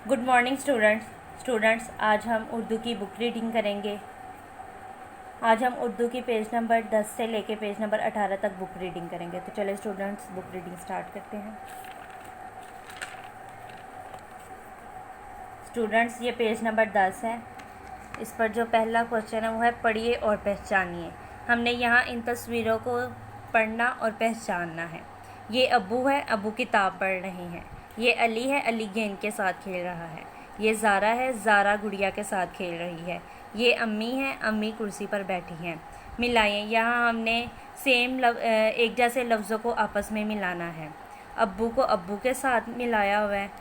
Good morning students आज हम उर्दू की बुक रीडिंग करेंगे। आज हम उर्दू की पेज नंबर 10 से लेके पेज नंबर 18 तक बुक रीडिंग करेंगे। तो चलिए स्टूडेंट्स बुक रीडिंग स्टार्ट करते हैं। स्टूडेंट्स ये पेज नंबर 10 है। इस पर जो पहला क्वेश्चन है वो है पढ़िए और पहचानिए। हमने यहाँ इन तस्वीरों को पढ़ना और पहचानना है। ये अब्बू है, अब्बू किताब पढ़ रहे हैं। ये अली है, अली गेंद के साथ खेल रहा है। ये ज़ारा है, ज़ारा गुड़िया के साथ खेल रही है। ये अम्मी है, अम्मी कुर्सी पर बैठी हैं। मिलाइए, यहाँ हमने एक जैसे लफ्ज़ों को आपस में मिलाना है। अब्बू को अब्बू के साथ मिलाया हुआ है,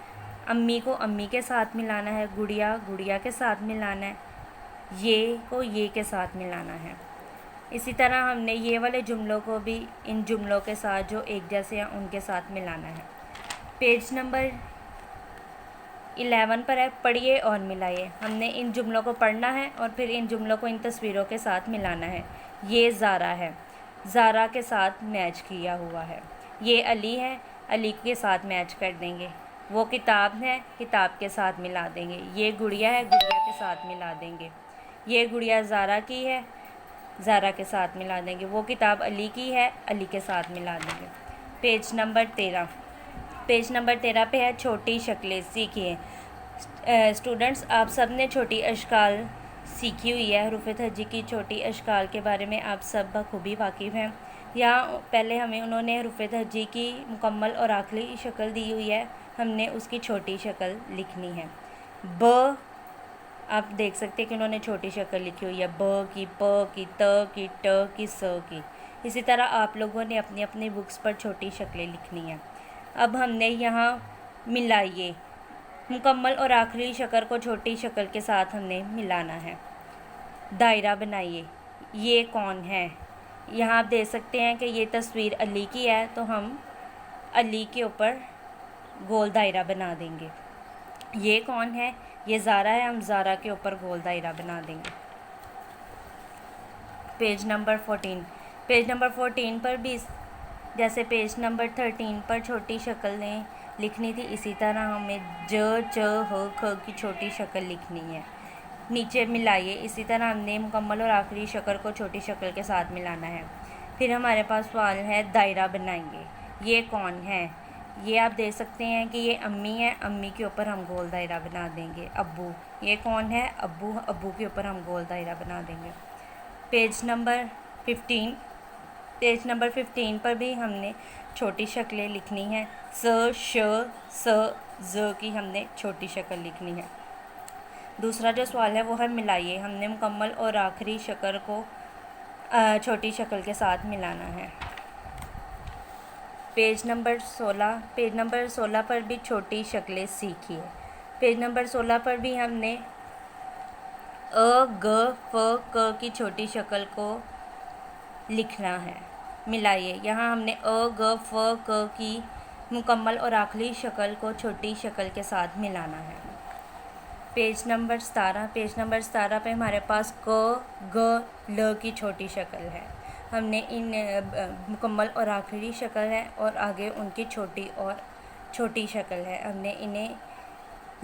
अम्मी को अम्मी के साथ मिलाना है, गुड़िया गुड़िया के साथ मिलाना है, ये को ये के साथ मिलाना है। इसी तरह हमने ये वाले जुमलों को भी इन जुमलों के साथ जो एक जैसे हैं उनके साथ मिलाना है। पेज नंबर 11 पर है पढ़िए और मिलाइए। हमने इन जुमलों को पढ़ना है और फिर इन जुमलों को इन तस्वीरों के साथ मिलाना है। ये ज़ारा है, ज़ारा के साथ मैच किया हुआ है। ये अली है, अली के साथ मैच कर देंगे। वो किताब है, किताब के साथ मिला देंगे। ये गुड़िया है, गुड़िया के साथ मिला देंगे। ये गुड़िया ज़ारा की है, ज़ारा के साथ मिला देंगे। वो किताब अली की है, अली के साथ मिला देंगे। पेज नंबर 13 पे है छोटी शक्लें सीखिए। स्टूडेंट्स आप सब ने छोटी अशकाल सीखी हुई है। हरूफ हज्जी की छोटी अशकाल के बारे में आप सब बखूबी वाकिफ़ हैं। यहाँ पहले हमें उन्होंने हरूफ हज्जी की मुकम्मल और आखिरी शक्ल दी हुई है, हमने उसकी छोटी शक्ल लिखनी है। ब आप देख सकते हैं कि उन्होंने छोटी शक्ल लिखी हुई है, ब की, प की, त की, ट की, स की। इसी तरह आप लोगों ने अपनी अपनी बुक्स पर छोटी शक्लें लिखनी हैं। अब हमने यहाँ मिलाइए, मुकम्मल और आखिरी शक्ल को छोटी शक्ल के साथ हमने मिलाना है। दायरा बनाइए, ये कौन है? यहाँ आप देख सकते हैं कि ये तस्वीर अली की है, तो हम अली के ऊपर गोल दायरा बना देंगे। ये कौन है? ये ज़ारा है, हम ज़ारा के ऊपर गोल दायरा बना देंगे। पेज नंबर 14 पर भी जैसे पेज नंबर 13 पर छोटी शक्लें लिखनी थी, इसी तरह हमें ज, च, ह, ख की छोटी शक्ल लिखनी है। नीचे मिलाइए, इसी तरह हमने मुकम्मल और आखिरी शक्ल को छोटी शक्ल के साथ मिलाना है। फिर हमारे पास सवाल है दायरा बनाएंगे। ये कौन है? ये आप देख सकते हैं कि ये अम्मी है, अम्मी के ऊपर हम गोल दायरा बना देंगे। अब्बू, ये कौन है? अब्बू, अब्बू के ऊपर हम गोल दायरा बना देंगे। पेज नंबर 15 पर भी हमने छोटी शक्लें लिखनी है। स, श, स, ज की हमने छोटी शक्ल लिखनी है। दूसरा जो सवाल है वो है मिलाइए। हमने मुकम्मल और आखिरी शक्ल को छोटी शक्ल के साथ मिलाना है। पेज नंबर 16 पर भी छोटी शक्लें सीखिए। पेज नंबर 16 पर भी हमने अ, ग, फ, क की छोटी शक्ल को लिखना है। मिलाइए, यहाँ हमने अ, ग, फ, क की मुकम्मल और आखिरी शक्ल को छोटी शक्ल के साथ मिलाना है। पेज नंबर 17 पे हमारे पास क, ग, ल की छोटी शक्ल है। हमने इन मुकम्मल और आखिरी शक्ल है और आगे उनकी छोटी शक्ल है, हमने इन्हें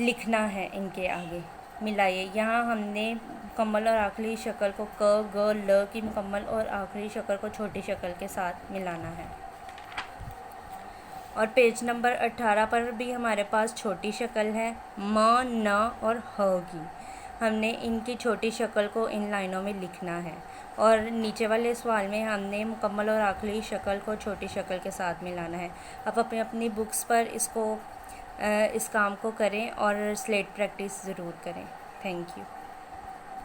लिखना है इनके आगे। मिलाइए, यहाँ हमने मुकम्मल और आखिरी शक्ल को क, ग, ल की मुकम्मल और आखिरी शक्ल को छोटी शक्ल के साथ मिलाना है। और पेज नंबर 18 पर भी हमारे पास छोटी शक्ल है म, न और ह की। हमने इनकी छोटी शक्ल को इन लाइनों में लिखना है और नीचे वाले सवाल में हमने मुकम्मल और आखिरी शक्ल को छोटी शक्ल के साथ मिलाना है। आप अपनी बुक्स पर इस काम को करें और स्लेट प्रैक्टिस ज़रूर करें। Thank you.